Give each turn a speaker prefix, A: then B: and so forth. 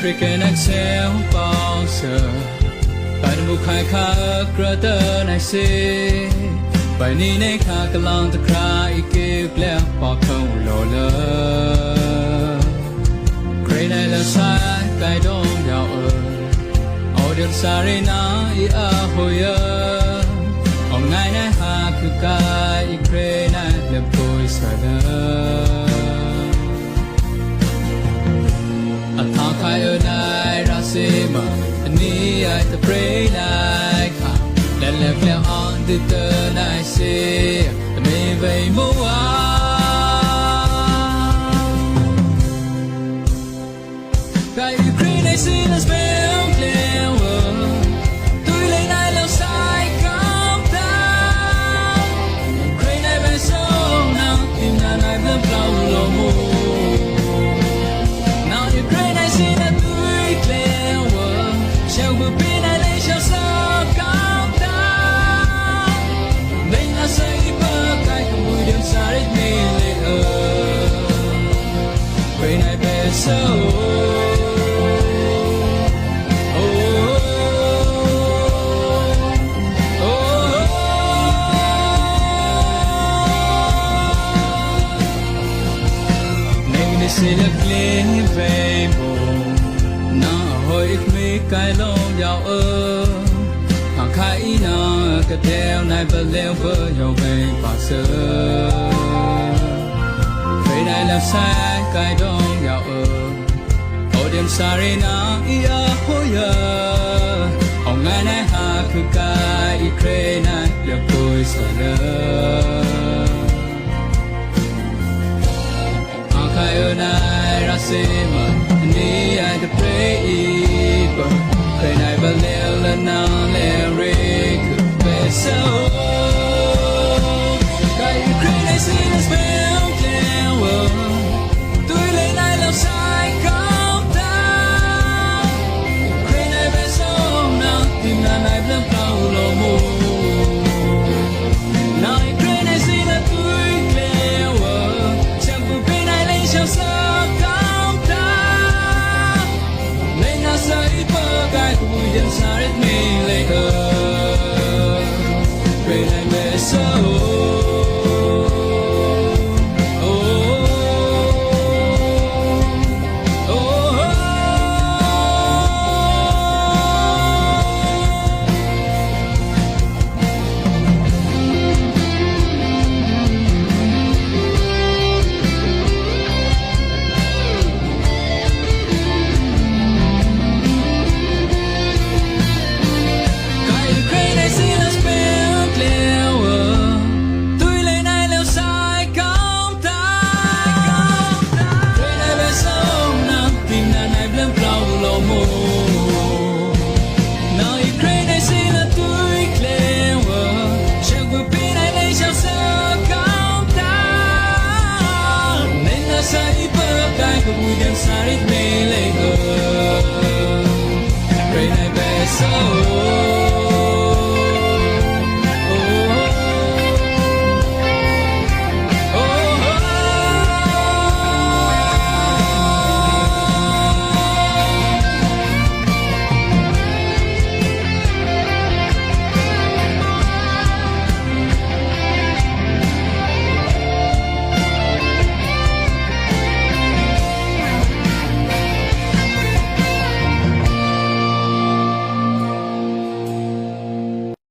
A: African accent bouncer By the Mukai Krata I say By Nene Kakalang the cry give left Bakong Lola Great I love side guide on your Audio Sarina I ahoya On nine Hakukai Ukraine the boys are Athakayonai rasema ani I the pray like let left on the turn I say the me vai moa Kai Ukraine I see the spell clear tu le nai lo sai come down Ukraine I been so now in na I been blow lo mo So Say the clean rainbow Now hoy me kai long yao Hàng khai na cái theo này bờ leo bờ nhau về bà sơ Về này làm sai cái đông yao Ô đêm sari na ia hoya Ông ngày này ha cứ cái Ukraine ya tôi sợ Kayonai rasema ni I the pray Kay nai balel na le rik beso Kay Ukraine see the spell clear Tui le nai lo sai come down Ukraine beso na tim na nai blam plau lo mo Na Ukraine see the tui clear Champu Shall come down. May not say guy who didn't start me later. When I met so. So